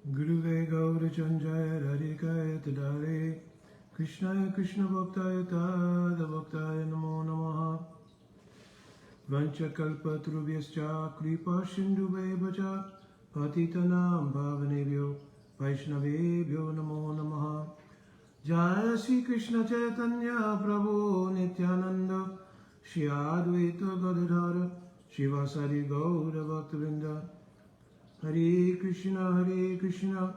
Guruve Gaura Chanjaya Radhikaya Tadare Krishnaya Krishna Bhaktaya Tada Bhaktaya Namo Namaha Vancha Kalpa Trubhyascha Kripa Sindhu Bevacha Patitanam Bhavanebhyo Vaishnavebhyo Namo Namaha Jaya Sri Krishna Chaitanya Prabhu Nityananda Shri Advaita Gadadhara Shivasari Gaura Bhaktavinda Hare Krishna,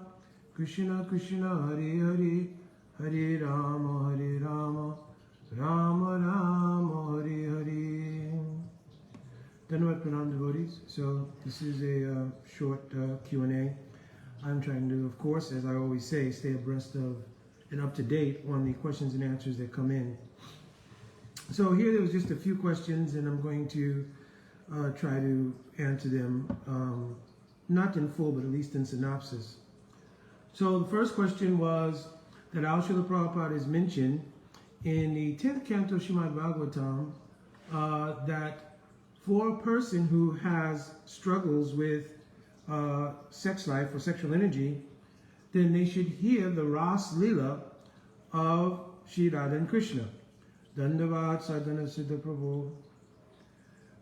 Krishna Krishna, Hare Hare, Hare Rama, Rama Rama, Hare Hare. Dhanavad Pranam devotees. So this is a short Q&A. I'm trying to, of course, as I always say, stay abreast of and up to date on the questions and answers that come in. So here there was just a few questions, and I'm going to try to answer them. Not in full, but at least in synopsis. So the first question was that Al Srila Prabhupada is mentioned in the 10th canto Srimad Bhagavatam that for a person who has struggles with sex life or sexual energy, then they should hear the rasa lila of Shri Radha and Krishna. Dandavad Sadhana Siddha Prabhu.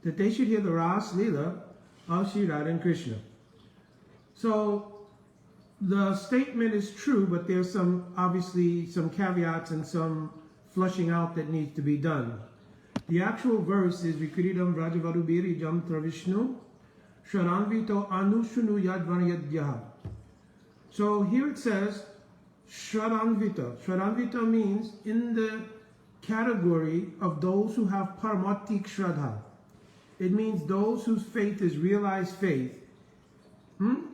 That they should hear the rasa lila of Shri Radha and Krishna. So the statement is true, but there's obviously some caveats and some flushing out that needs to be done. The actual verse is Vikridam Vrajavadubiri Jam Travishnu Shranvito Anushunu Yadvanayadyaha. So here it says Shranvita. Shranvita means in the category of those who have Paramatik Shraddha. It means those whose faith is realized faith.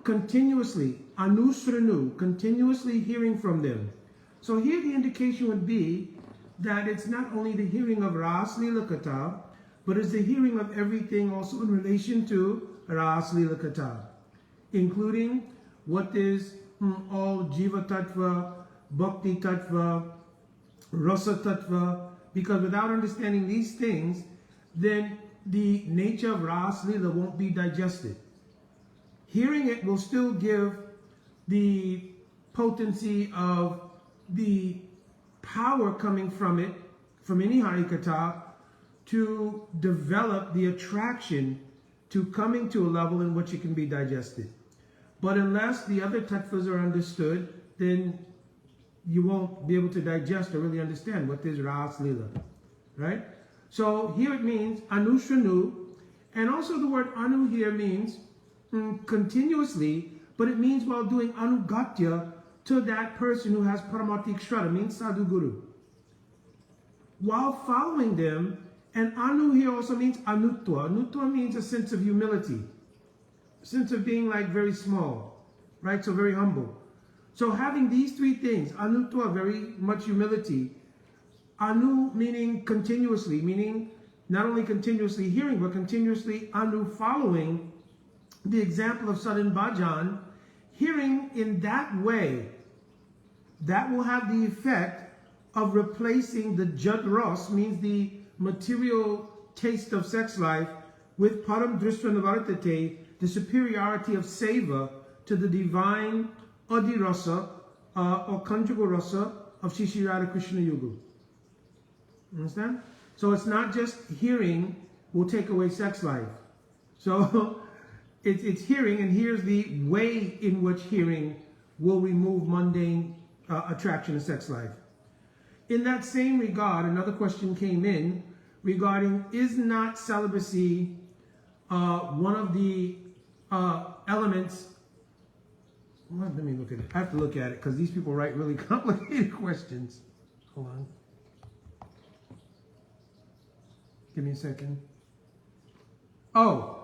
Continuously, anusranu, continuously hearing from them. So here the indication would be that it's not only the hearing of Ras Lila Katha, but it's the hearing of everything also in relation to Ras Lila Katha, including what is all Jiva Tattva, Bhakti Tattva, Rasa Tattva, because without understanding these things, then the nature of Ras Lila won't be digested. Hearing it will still give the potency of the power coming from it, from any Harikatha, to develop the attraction to coming to a level in which it can be digested. But unless the other tattvas are understood, then you won't be able to digest or really understand what is Ras Lila, right? So here it means Anushanu, and also the word Anu here means continuously, but it means while doing anugatya to that person who has paramatik shraddha, means sadhu guru. While following them, and anu here also means anutva. Anutva means a sense of humility, a sense of being like very small, right? So very humble. So having these three things, anutva, very much humility, anu meaning continuously, meaning not only continuously hearing, but continuously anu following the example of Sadhan Bhajan, hearing in that way, that will have the effect of replacing the Jad Ras, means the material taste of sex life, with Param Drishta Nivartate, the superiority of Seva to the divine Adi Rasa or conjugal Rasa of Shri Radha Krishna Yuga. Understand? So it's not just hearing will take away sex life. So it's hearing, and here's the way in which hearing will remove mundane attraction in sex life. In that same regard, another question came in regarding, is not celibacy one of the elements? Well, let me look at it. I have to look at it because these people write really complicated questions. Hold on. Give me a second. Oh.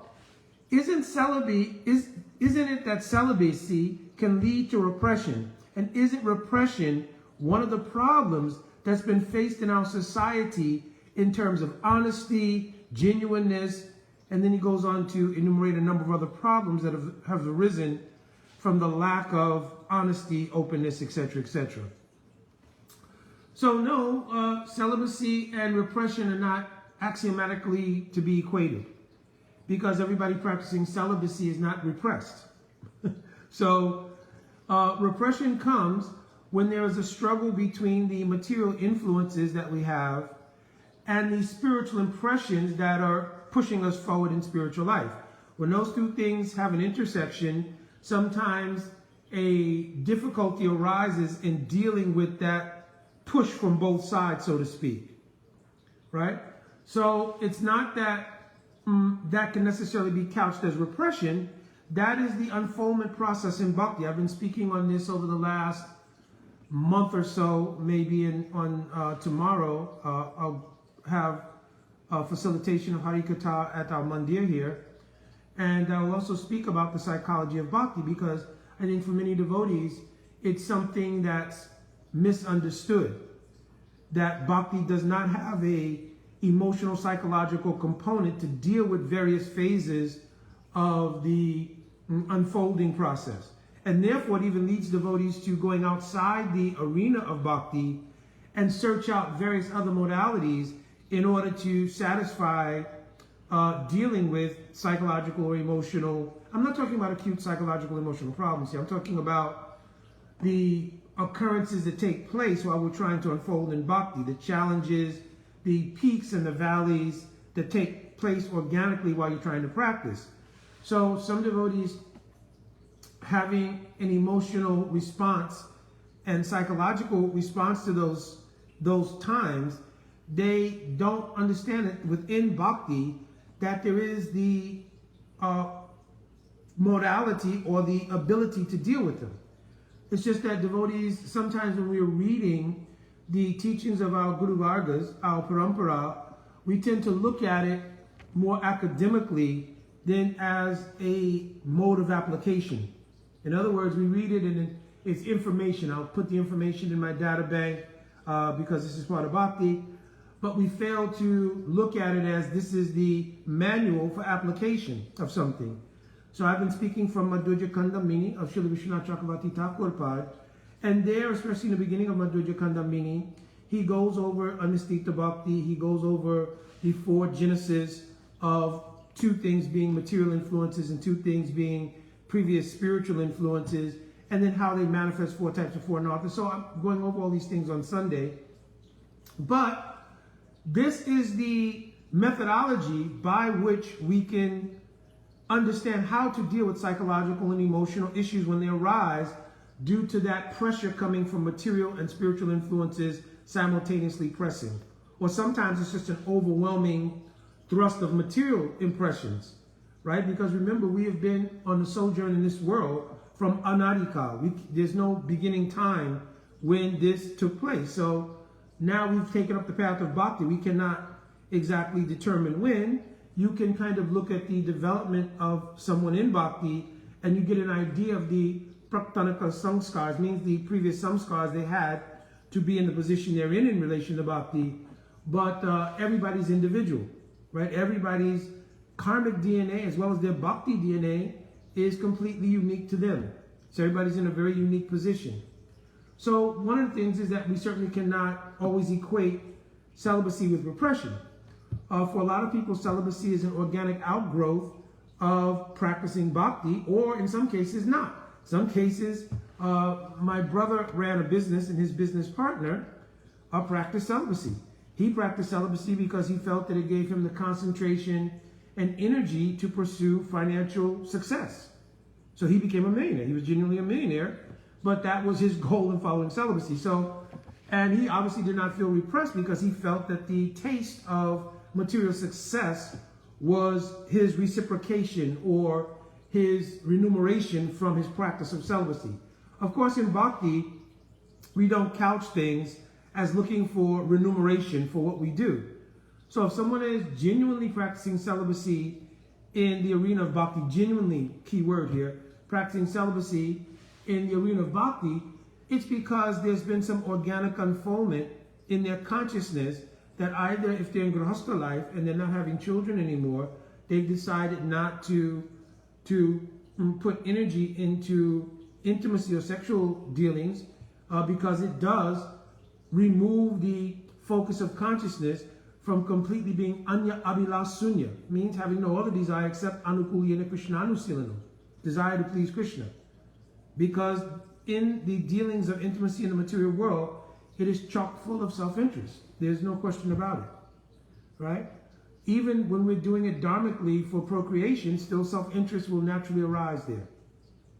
Isn't it that celibacy can lead to repression? And isn't repression one of the problems that's been faced in our society in terms of honesty, genuineness, and then he goes on to enumerate a number of other problems that have arisen from the lack of honesty, openness, etc., etc. So no, celibacy and repression are not axiomatically to be equated, because everybody practicing celibacy is not repressed. So Repression comes when there is a struggle between the material influences that we have and the spiritual impressions that are pushing us forward in spiritual life. When those two things have an intersection, sometimes a difficulty arises in dealing with that push from both sides, so to speak. Right? So it's not that that can necessarily be couched as repression. That is the unfoldment process in bhakti. I've been speaking on this over the last month or so. Maybe on tomorrow I'll have a facilitation of Harikatha at our mandir here. And I'll also speak about the psychology of bhakti, because I think for many devotees, it's something that's misunderstood. That bhakti does not have a emotional, psychological component to deal with various phases of the unfolding process. And therefore, it even leads devotees to going outside the arena of bhakti and search out various other modalities in order to satisfy dealing with psychological or emotional. I'm not talking about acute psychological emotional problems here. I'm talking about the occurrences that take place while we're trying to unfold in bhakti, the challenges, the peaks and the valleys that take place organically while you're trying to practice. So some devotees having an emotional response and psychological response to those times, they don't understand it within bhakti that there is the modality or the ability to deal with them. It's just that devotees, sometimes when we're reading the teachings of our Guru Vargas, our Parampara, we tend to look at it more academically than as a mode of application. In other words, we read it and it's information. I'll put the information in my data bank because this is part of bhakti. But we fail to look at it as this is the manual for application of something. So I've been speaking from Madhurya Kandamini of Srila Vishwanath Chakravarti Thakur Pad. And there, especially in the beginning of Madhurya Kandamini, he goes over Anistita Bhakti, he goes over the four genesis of two things being material influences and two things being previous spiritual influences, and then how they manifest four types of four northers. So I'm going over all these things on Sunday. But this is the methodology by which we can understand how to deal with psychological and emotional issues when they arise due to that pressure coming from material and spiritual influences simultaneously pressing. Or sometimes it's just an overwhelming thrust of material impressions, right? Because remember, we have been on a sojourn in this world from Anadikal. There's no beginning time when this took place. So now we've taken up the path of bhakti. We cannot exactly determine when. You can kind of look at the development of someone in bhakti and you get an idea of the praktanaka samskars, means the previous samskars they had to be in the position they're in relation to bhakti. But everybody's individual, right? Everybody's karmic DNA as well as their bhakti DNA is completely unique to them. So everybody's in a very unique position. So one of the things is that we certainly cannot always equate celibacy with repression. For a lot of people, celibacy is an organic outgrowth of practicing bhakti, or in some cases not. Some cases, my brother ran a business and his business partner practiced celibacy. He practiced celibacy because he felt that it gave him the concentration and energy to pursue financial success. So he became a millionaire. He was genuinely a millionaire, but that was his goal in following celibacy. So, and he obviously did not feel repressed because he felt that the taste of material success was his reciprocation or his remuneration from his practice of celibacy. Of course, in bhakti, we don't couch things as looking for remuneration for what we do. So if someone is genuinely practicing celibacy in the arena of bhakti, genuinely, key word here, practicing celibacy in the arena of bhakti, it's because there's been some organic unfoldment in their consciousness that either if they're in grihastha life and they're not having children anymore, they've decided not to put energy into intimacy or sexual dealings because it does remove the focus of consciousness from completely being anya abhilas sunya, means having no other desire except anukuliyana krishnanu silanu, desire to please Krishna. Because in the dealings of intimacy in the material world, it is chock full of self-interest. There's no question about it, right? Even when we're doing it dharmically for procreation, still self-interest will naturally arise there.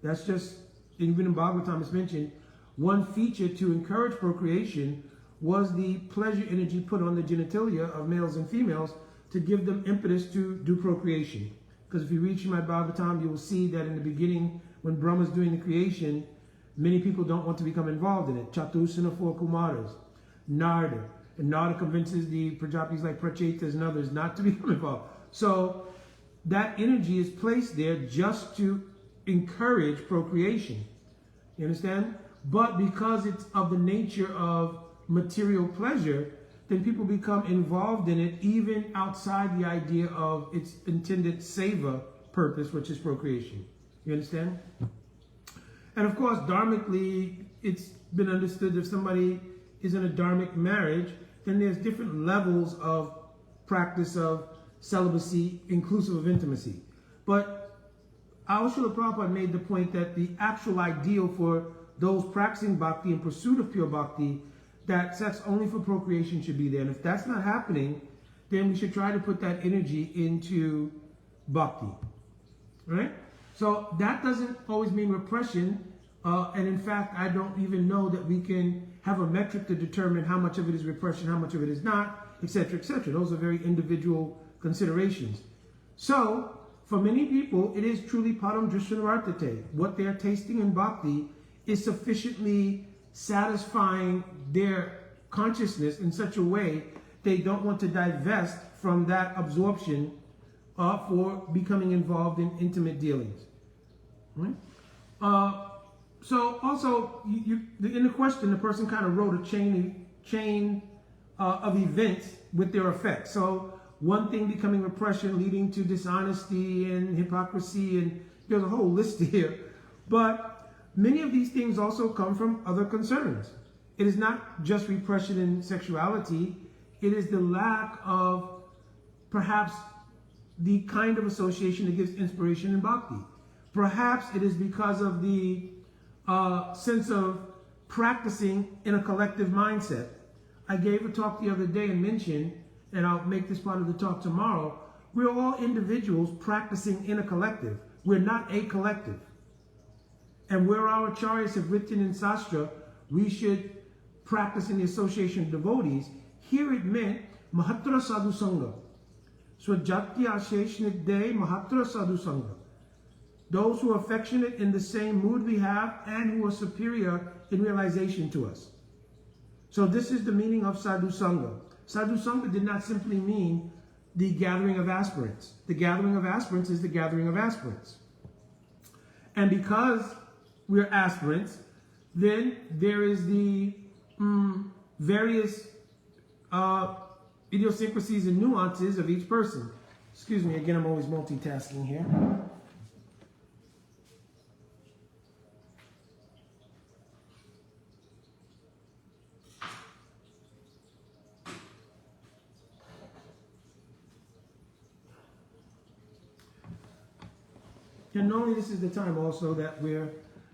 That's just, even in Bhagavatam it's mentioned, one feature to encourage procreation was the pleasure energy put on the genitalia of males and females to give them impetus to do procreation. Because if you read Srimad Bhagavatam, you will see that in the beginning, when Brahma's doing the creation, many people don't want to become involved in it. Chatusana, 4 Kumaras, Narada. And Narada convinces the Prajapatis like Prachetas and others not to become involved. So that energy is placed there just to encourage procreation. You understand? But because it's of the nature of material pleasure, then people become involved in it even outside the idea of its intended seva purpose, which is procreation. You understand? And of course, dharmically, it's been understood if somebody is in a dharmic marriage, then there's different levels of practice of celibacy, inclusive of intimacy. But our Srila Prabhupada made the point that the actual ideal for those practicing bhakti in pursuit of pure bhakti, that sex only for procreation should be there. And if that's not happening, then we should try to put that energy into bhakti, right? So that doesn't always mean repression. And in fact, I don't even know that we can have a metric to determine how much of it is repression, how much of it is not, etc., etc. Those are very individual considerations. So, for many people, it is truly param drishyanvartate. What they are tasting in bhakti is sufficiently satisfying their consciousness in such a way they don't want to divest from that absorption for becoming involved in intimate dealings. Right? So also, in the question, the person kind of wrote a chain of events with their effects. So one thing becoming repression, leading to dishonesty and hypocrisy, and there's a whole list here. But many of these things also come from other concerns. It is not just repression in sexuality. It is the lack of perhaps the kind of association that gives inspiration in bhakti. Perhaps it is because of the sense of practicing in a collective mindset. I gave a talk the other day and mentioned, and I'll make this part of the talk tomorrow, we're all individuals practicing in a collective. We're not a collective. And where our acharyas have written in Sastra, we should practice in the association of devotees. Here it meant Mahatra Sadhu Sangha. Swajati Asheshnidde Mahatra Sadhu Sangha. Those who are affectionate in the same mood we have and who are superior in realization to us. So this is the meaning of Sadhu Sangha. Sadhu Sangha did not simply mean the gathering of aspirants. The gathering of aspirants is the gathering of aspirants. And because we're aspirants, then there is the various idiosyncrasies and nuances of each person. Excuse me, again, I'm always multitasking here. And normally this is the time also that we're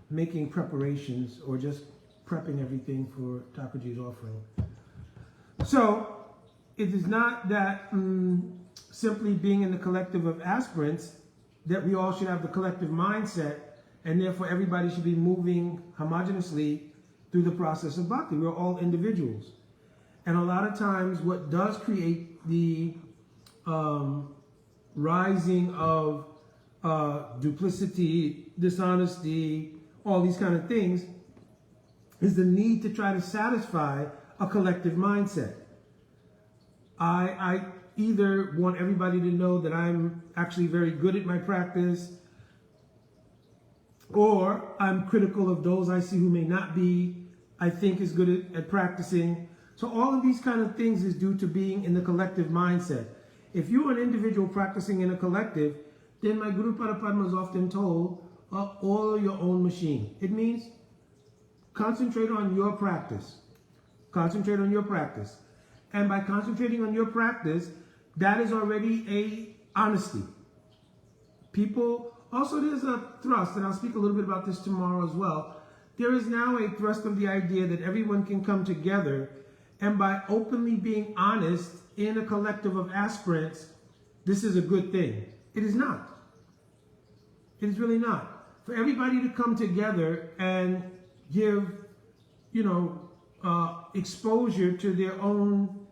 making preparations or just prepping everything for Thakurji's offering. So it is not that simply being in the collective of aspirants that we all should have the collective mindset and therefore everybody should be moving homogeneously through the process of bhakti. We're all individuals. And a lot of times what does create the rising of duplicity, dishonesty, all these kind of things, is the need to try to satisfy a collective mindset. I either want everybody to know that I'm actually very good at my practice, or I'm critical of those I see who may not be, I think is good at practicing. So all of these kind of things is due to being in the collective mindset. If you're an individual practicing in a collective, then my Guru Parapadma is often told, oil your own machine. It means concentrate on your practice. Concentrate on your practice. And by concentrating on your practice, that is already a honesty. People, also there's a thrust, and I'll speak a little bit about this tomorrow as well, there is now a thrust of the idea that everyone can come together, and by openly being honest in a collective of aspirants, this is a good thing. It is not. It is really not. For everybody to come together and give, exposure to their own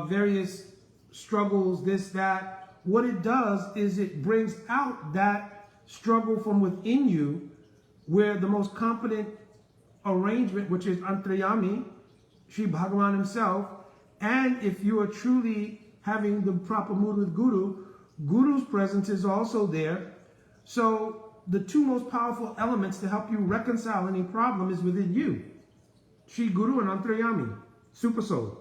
various struggles, this, that, what it does is it brings out that struggle from within you, where the most competent arrangement, which is Antaryami, Sri Bhagavan himself, and if you are truly having the proper mood with Guru, Guru's presence is also there. So the two most powerful elements to help you reconcile any problem is within you. Sri Guru and Antaryami, Super Soul.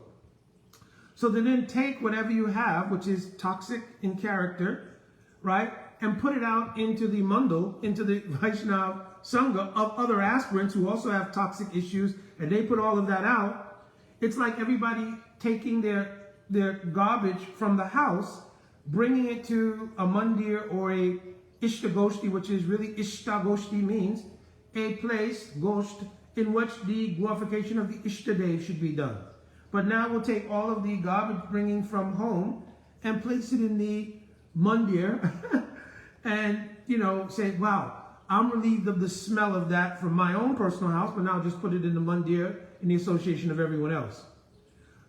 So to then take whatever you have, which is toxic in character, right, and put it out into the mandal, into the Vaishnava Sangha of other aspirants who also have toxic issues, and they put all of that out. It's like everybody taking their garbage from the house, bringing it to a mandir or a Ishtagoshti, which is really Ishtagoshti means a place, Gosht, in which the glorification of the Ishtadev should be done. But now we'll take all of the garbage bringing from home and place it in the mandir and, say, wow, I'm relieved of the smell of that from my own personal house, but now just put it in the mandir in the association of everyone else.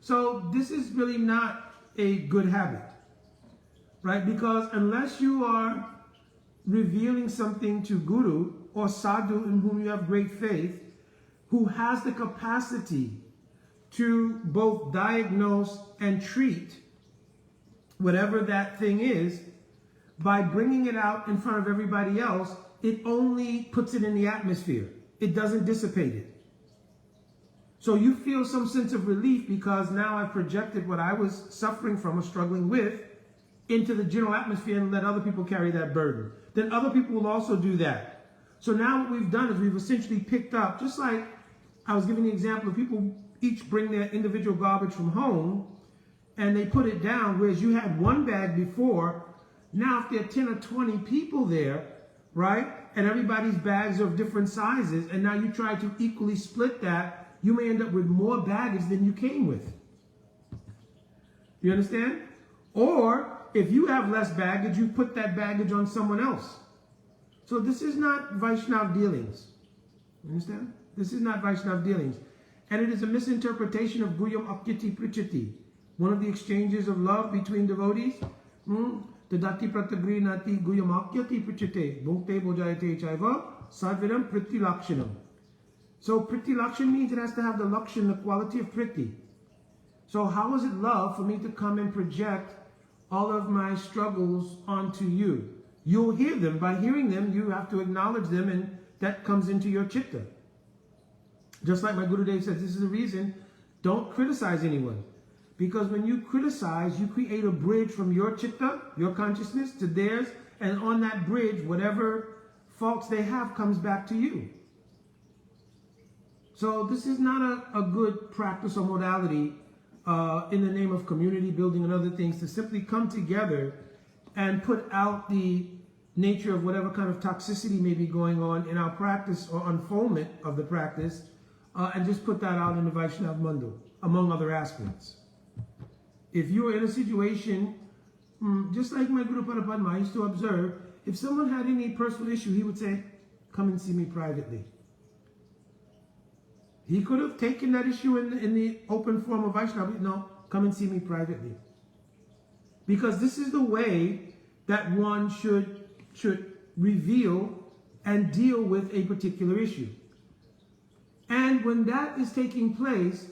So this is really not a good habit, right? Because unless you are revealing something to Guru or Sadhu in whom you have great faith, who has the capacity to both diagnose and treat whatever that thing is, by bringing it out in front of everybody else, it only puts it in the atmosphere. It doesn't dissipate it. So you feel some sense of relief because now I've projected what I was suffering from or struggling with into the general atmosphere and let other people carry that burden. Then other people will also do that. So now what we've done is we've essentially picked up, just like I was giving the example of people each bring their individual garbage from home and they put it down, whereas you had one bag before. Now if there are 10 or 20 people there, right, and everybody's bags are of different sizes, and now you try to equally split that, you may end up with more baggage than you came with. You understand? Or if you have less baggage, you put that baggage on someone else. So this is not Vaishnav dealings. You understand? This is not Vaishnav dealings. And it is a misinterpretation of Guyam Akyati Prichati, one of the exchanges of love between devotees. Tadati Pratagri Nati Guyam Akyati Prichate, Bhukte Bojayate Chaiva, Sadviram Priti Lakshanam. So Priti Lakshan means it has to have the Lakshan, the quality of Priti. So how is it love for me to come and project all of my struggles onto you? You'll hear them. By hearing them, you have to acknowledge them, and that comes into your chitta. Just like my Gurudev says, this is the reason, don't criticize anyone. Because when you criticize, you create a bridge from your chitta, your consciousness, to theirs, and on that bridge, whatever faults they have comes back to you. So this is not a good practice or modality in the name of community building and other things, to simply come together and put out the nature of whatever kind of toxicity may be going on in our practice or unfoldment of the practice, and just put that out in the Vaishnav Mandal, among other aspects. If you are in a situation, just like my Guru Parapadma, I used to observe, if someone had any personal issue, he would say, come and see me privately. He could have taken that issue in the open form of Vaishnava. No, come and see me privately. Because this is the way that one should reveal and deal with a particular issue. And when that is taking place,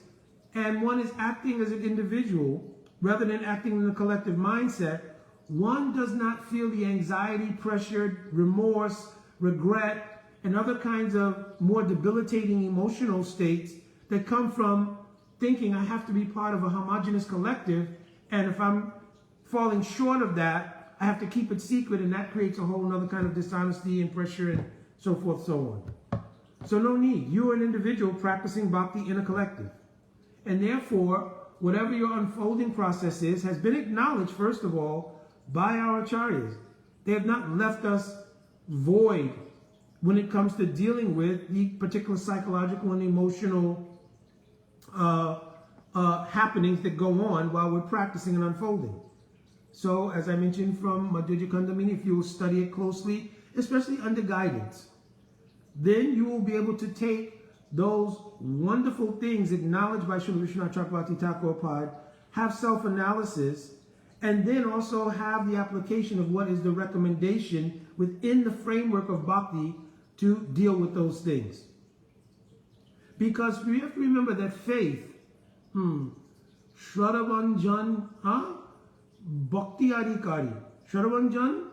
and one is acting as an individual, rather than acting in a collective mindset, one does not feel the anxiety, pressure, remorse, regret, and other kinds of more debilitating emotional states that come from thinking I have to be part of a homogeneous collective, and if I'm falling short of that, I have to keep it secret, and that creates a whole other kind of dishonesty and pressure and so forth, so on. So no need. You are an individual practicing bhakti in a collective. And therefore, whatever your unfolding process is, has been acknowledged, first of all, by our acharyas. They have not left us void when it comes to dealing with the particular psychological and emotional happenings that go on while we're practicing and unfolding. So, as I mentioned from Madhurya Kandamini, if you will study it closely, especially under guidance, then you will be able to take those wonderful things acknowledged by Srila Vishwanath Chakravarti Thakur Pad, have self-analysis, and then also have the application of what is the recommendation within the framework of bhakti to deal with those things. Because we have to remember that faith, Shravanjan, Bhakti Adhikari. Shravanjan,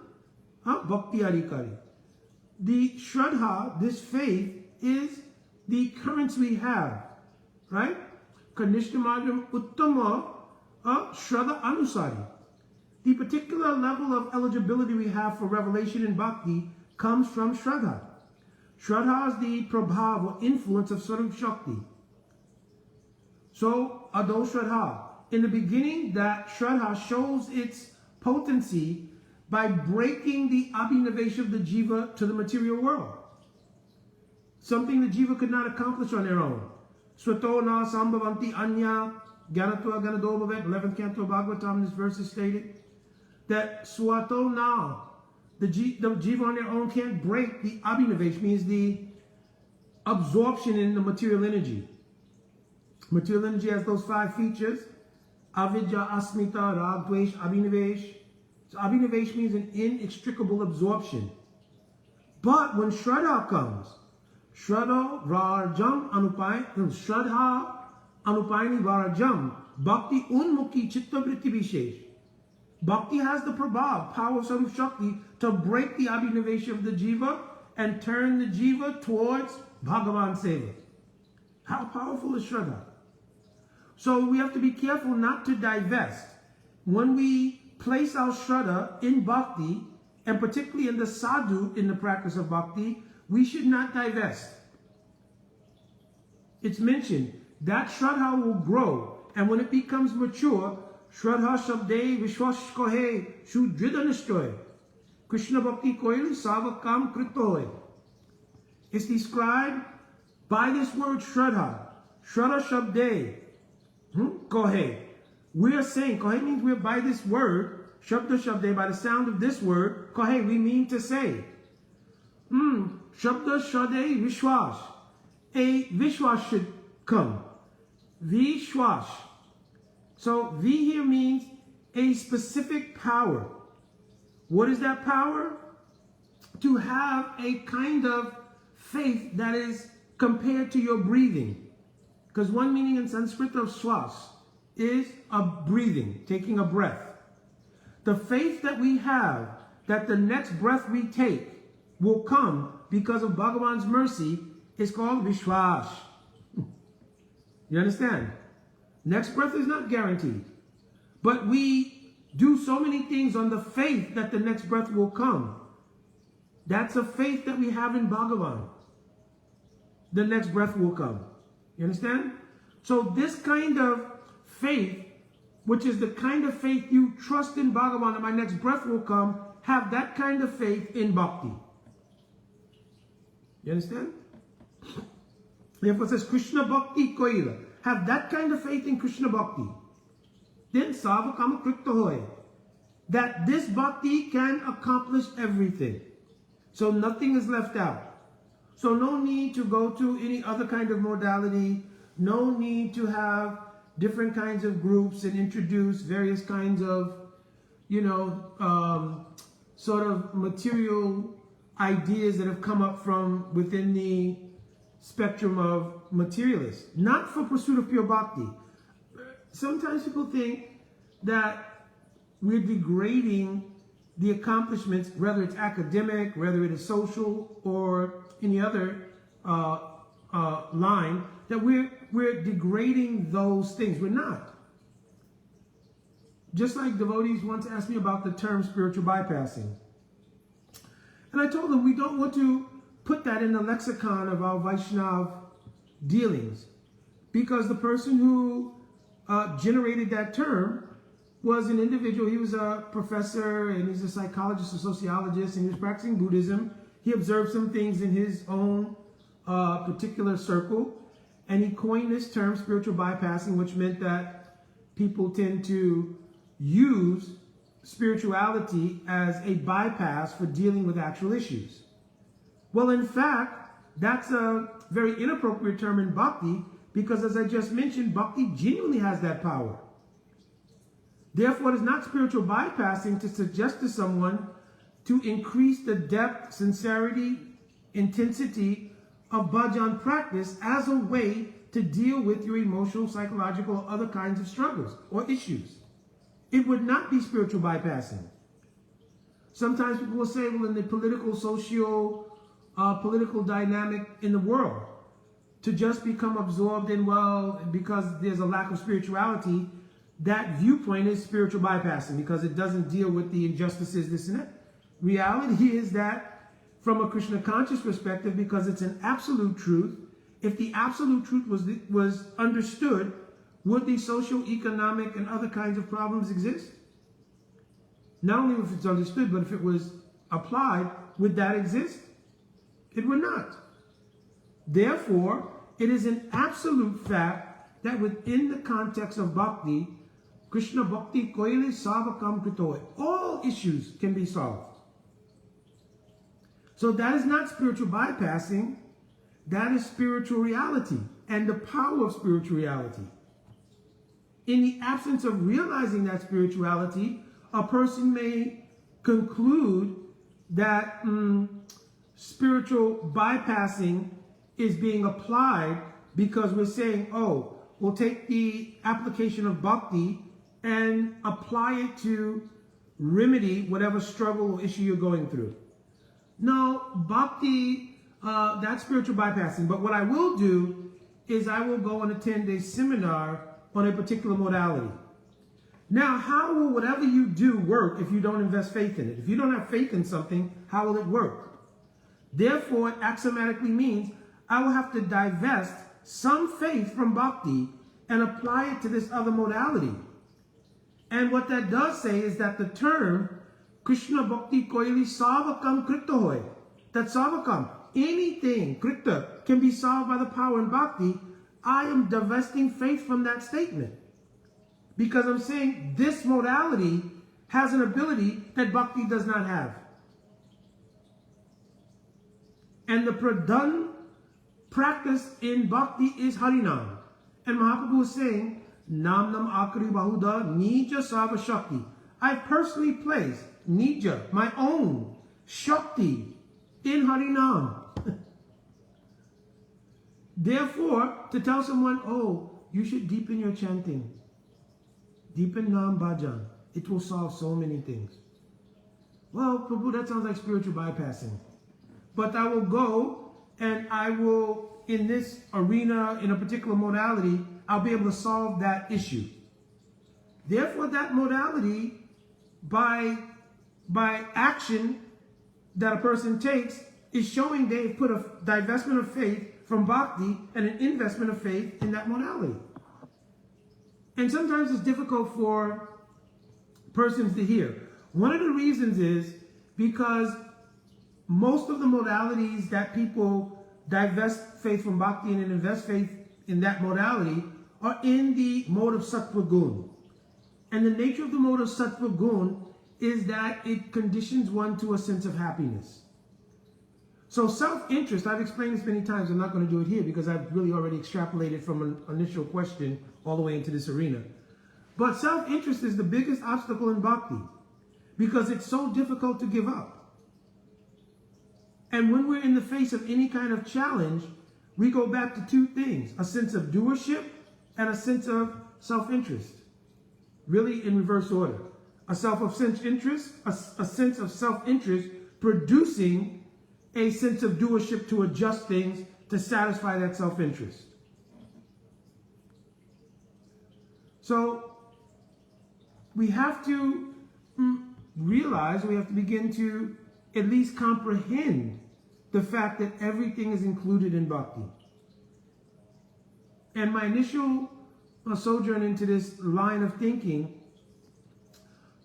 Bhakti Adhikari. The Shraddha, this faith, is the currents we have, right? Kanishtamadam Uttama Shraddha Anusari. The particular level of eligibility we have for revelation in bhakti comes from Shraddha. Shraddha is the prabhav or influence of Swarup Shakti. So, Ado Shraddha. In the beginning, that Shraddha shows its potency by breaking the abhinavesh of the jiva to the material world. Something the jiva could not accomplish on their own. Swato na sambhavanti anya gyanatva ganadobhavet, 11th canto Bhagavatam, this verse is stated that swato na, the jiva on their own can't break the abhinavesh, means the absorption in the material energy. Material energy has those 5 features: avidya, asmita, rag, dvesh, abhinavesh. So abhinavesh means an inextricable absorption. But when Shraddha comes, Shraddha Varajam Shraddha Anupayani Varajam, Bhakti Unmukhi Chitta Vritti Vishesh. Bhakti has the prabhav, power of Sarup Shakti, to break the abhinavesh of the jiva and turn the jiva towards Bhagavan Seva. How powerful is Shraddha? So we have to be careful not to divest. When we place our Shraddha in bhakti, and particularly in the sadhu in the practice of bhakti, we should not divest. It's mentioned that Shraddha will grow, and when it becomes mature, Shraddha Shabde Vishwas Kohe Shudridanishtoy Krishna Bhakti Koil Savakam Kritoy. It's described by this word Shraddha. Shraddha Shabde Kohe. We are saying, Kohe means we're by this word, Shabda Shabde, by the sound of this word, Kohe, we mean to say. Shabda Shade Vishwas. A Vishwas should come. Vishwas. So V here means a specific power. What is that power? To have a kind of faith that is compared to your breathing. Because one meaning in Sanskrit of swas is a breathing, taking a breath. The faith that we have that the next breath we take will come because of Bhagavan's mercy is called Vishwas. You understand? Next breath is not guaranteed. But we do so many things on the faith that the next breath will come. That's a faith that we have in Bhagavan. The next breath will come. You understand? So this kind of faith, which is the kind of faith you trust in Bhagavan that my next breath will come, have that kind of faith in bhakti. You understand? Therefore it says Krishna Bhakti Koila. Have that kind of faith in Krishna Bhakti. Then Savakama Krita Hoy. That this bhakti can accomplish everything. So nothing is left out. So no need to go to any other kind of modality. No need to have different kinds of groups and introduce various kinds of, sort of material ideas that have come up from within the spectrum of materialists. Not for pursuit of pure bhakti. Sometimes people think that we're degrading the accomplishments, whether it's academic, whether it is social, or any other line, that we're degrading those things. We're not. Just like devotees once asked me about the term spiritual bypassing. And I told them we don't want to put that in the lexicon of our Vaishnav dealings, because the person who generated that term was an individual. He was a professor and he's a psychologist, a sociologist, and he was practicing Buddhism. he observed some things in his own particular circle, and he coined this term spiritual bypassing, which meant that people tend to use spirituality as a bypass for dealing with actual issues. Well, in fact, that's a very inappropriate term in bhakti, because as I just mentioned, bhakti genuinely has that power. Therefore, it is not spiritual bypassing to suggest to someone to increase the depth, sincerity, intensity of bhajan practice as a way to deal with your emotional, psychological, or other kinds of struggles or issues. It would not be spiritual bypassing. Sometimes people will say, well, in the political, political dynamic in the world, to just become absorbed in, well, because there's a lack of spirituality, that viewpoint is spiritual bypassing because it doesn't deal with the injustices, this and that. Reality is that from a Krishna conscious perspective, because it's an absolute truth, if the absolute truth was understood, would the social, economic, and other kinds of problems exist? Not only if it's understood, but if it was applied, would that exist? It would not. Therefore, it is an absolute fact that within the context of bhakti, Krishna bhakti koile savakam kritoy, all issues can be solved. So that is not spiritual bypassing, that is spiritual reality and the power of spiritual reality. In the absence of realizing that spirituality, a person may conclude that spiritual bypassing is being applied because we're saying, oh, we'll take the application of bhakti and apply it to remedy whatever struggle or issue you're going through. No, bhakti, that's spiritual bypassing. But what I will do is I will go and attend a seminar on a particular modality. Now, how will whatever you do work if you don't invest faith in it? If you don't have faith in something, how will it work? Therefore, it axiomatically means I will have to divest some faith from bhakti and apply it to this other modality. And what that does say is that the term Krishna bhakti koili savakam kritahoy, that savakam, anything, krita, can be solved by the power in bhakti. I am divesting faith from that statement. Because I'm saying this modality has an ability that bhakti does not have. And the pradhan practice in bhakti is Harinam. And Mahaprabhu is saying, Nam Nam Akari Bahuda Nija Sava Shakti. I personally place Nija, my own Shakti, in Harinam. Therefore, to tell someone, oh, you should deepen your chanting, deepen Nam Bhajan, it will solve so many things. Well, Prabhu, that sounds like spiritual bypassing. But I will go and I will, in this arena, in a particular modality, I'll be able to solve that issue. Therefore, that modality, by action that a person takes, is showing they've put a divestment of faith from bhakti and an investment of faith in that modality. And sometimes it's difficult for persons to hear. One of the reasons is because most of the modalities that people divest faith from bhakti and invest faith in that modality are in the mode of sattva gun. And the nature of the mode of sattva gun is that it conditions one to a sense of happiness. So self-interest, I've explained this many times, I'm not going to do it here because I've really already extrapolated from an initial question all the way into this arena. But self-interest is the biggest obstacle in bhakti because it's so difficult to give up. And when we're in the face of any kind of challenge, we go back to two things, a sense of doership and a sense of self-interest. Really in reverse order. A sense of self-interest producing a sense of doership to adjust things to satisfy that self-interest. So we have to realize, we have to begin to at least comprehend the fact that everything is included in bhakti. And my initial sojourn into this line of thinking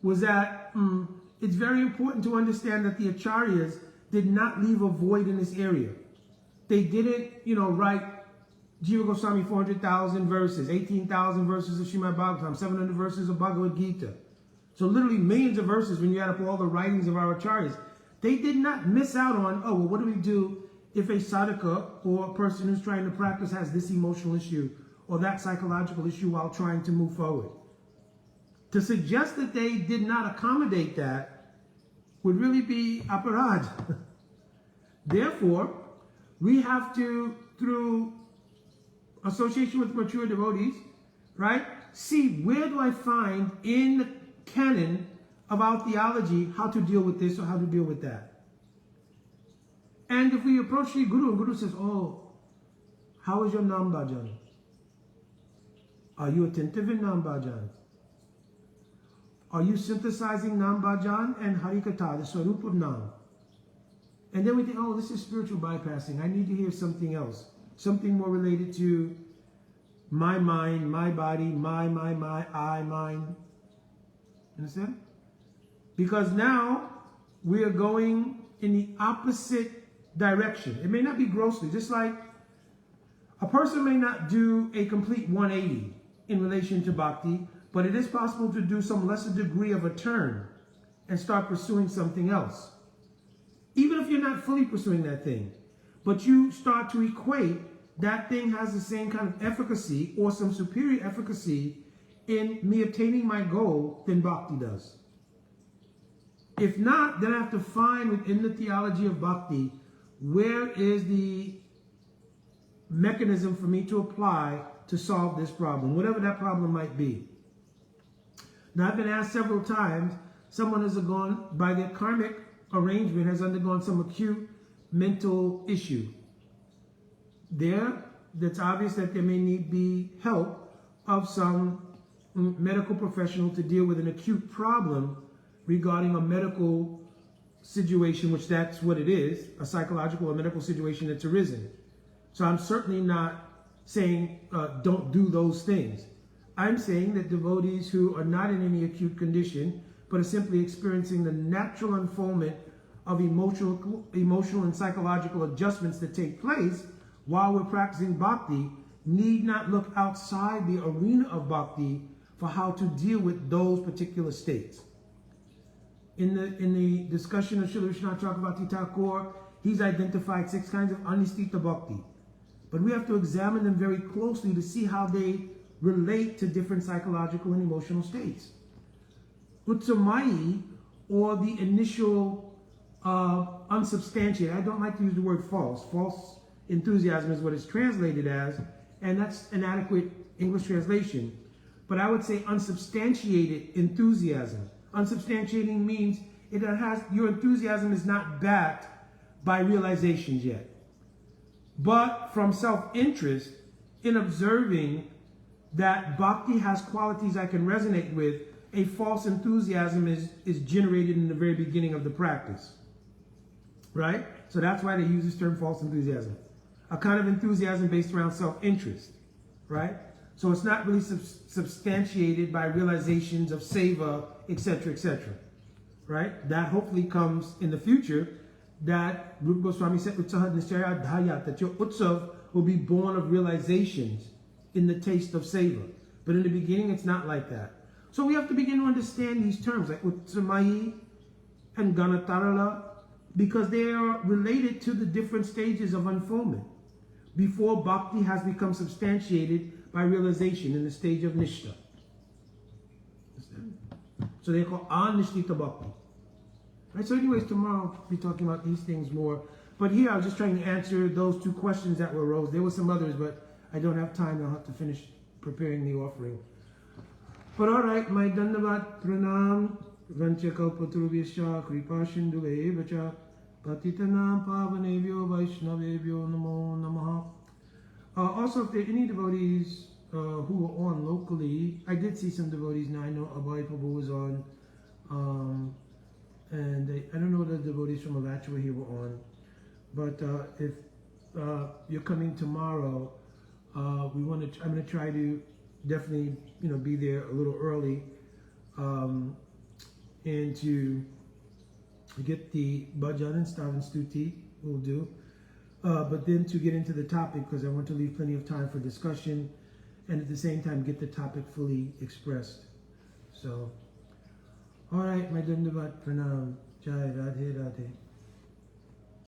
was that it's very important to understand that the acharyas did not leave a void in this area. They didn't, write Jiva Goswami 400,000 verses, 18,000 verses of Srimad Bhagavatam, 700 verses of Bhagavad Gita. So literally millions of verses when you add up all the writings of our acharyas. They did not miss out on, oh, well, what do we do if a sadhaka or a person who's trying to practice has this emotional issue or that psychological issue while trying to move forward? To suggest that they did not accommodate that would really be aparad. Therefore, we have to, through association with mature devotees, right, see where do I find in the canon of our theology how to deal with this or how to deal with that. And if we approach the Guru and Guru says, oh, how is your Nam Bhajan? Are you attentive in Nam Bhajan? Are you synthesizing Nam Bhajan and Harikatha, the Swarup of Nam? And then we think, oh, this is spiritual bypassing. I need to hear something else. Something more related to my mind, my body, my, I, mine. Understand? Because now we are going in the opposite direction. It may not be grossly, just like a person may not do a complete 180 in relation to bhakti, but it is possible to do some lesser degree of a turn and start pursuing something else. Even if you're not fully pursuing that thing, but you start to equate that thing has the same kind of efficacy or some superior efficacy in me obtaining my goal than bhakti does. If not, then I have to find within the theology of bhakti where is the mechanism for me to apply to solve this problem, whatever that problem might be. Now, I've been asked several times, someone has gone, by their karmic arrangement, has undergone some acute mental issue. That's obvious that there may need be help of some medical professional to deal with an acute problem regarding a medical situation, which that's what it is, a psychological or medical situation that's arisen. So I'm certainly not saying don't do those things. I'm saying that devotees who are not in any acute condition, but are simply experiencing the natural unfoldment of emotional and psychological adjustments that take place while we're practicing bhakti, need not look outside the arena of bhakti for how to deal with those particular states. In the discussion of Srila Vishwanath Chakravarti Thakur, he's identified 6 kinds of anistita bhakti. But we have to examine them very closely to see how they relate to different psychological and emotional states. Utsamai, or the initial unsubstantiated, I don't like to use the word false. False enthusiasm is what it's translated as, and that's an adequate English translation. But I would say unsubstantiated enthusiasm. Unsubstantiating means your enthusiasm is not backed by realizations yet. But from self-interest in observing that bhakti has qualities I can resonate with, a false enthusiasm is generated in the very beginning of the practice. Right? So that's why they use this term false enthusiasm. A kind of enthusiasm based around self-interest. Right? So it's not really substantiated by realizations of seva, etc., etc. Right? That hopefully comes in the future, that Rupa Goswami said, Utsaha Nishchaya Dhayat, that your utsav will be born of realizations in the taste of seva. But in the beginning, it's not like that. So we have to begin to understand these terms, like Utsamai and Ganatarala, because they are related to the different stages of unfoldment before bhakti has become substantiated by realization in the stage of Nishta. So they call Anishtita Bhakti. Right, so anyways, tomorrow I'll be talking about these things more. But here I was just trying to answer those 2 questions that were arose. There were some others, but I don't have time. I'll have to finish preparing the offering. But all right, my Dandavat Pranam Vancha Kalpatrubhyascha Kripa Sindhuve Vacha Patitanam Pavanebhyo Vaishnavebhyo Namo Namaha. Also, if there are any devotees who are on locally, I did see some devotees now. I know Abhay Prabhu was on, and I don't know the devotees from Avachua here were on. But if you're coming tomorrow, I'm going to try to definitely be there a little early, and to get the bhajan and stav and stuti, we'll do. But then to get into the topic, because I want to leave plenty of time for discussion, and at the same time get the topic fully expressed. So, all right, my Dandavat Pranam, Jai Radhe Radhe.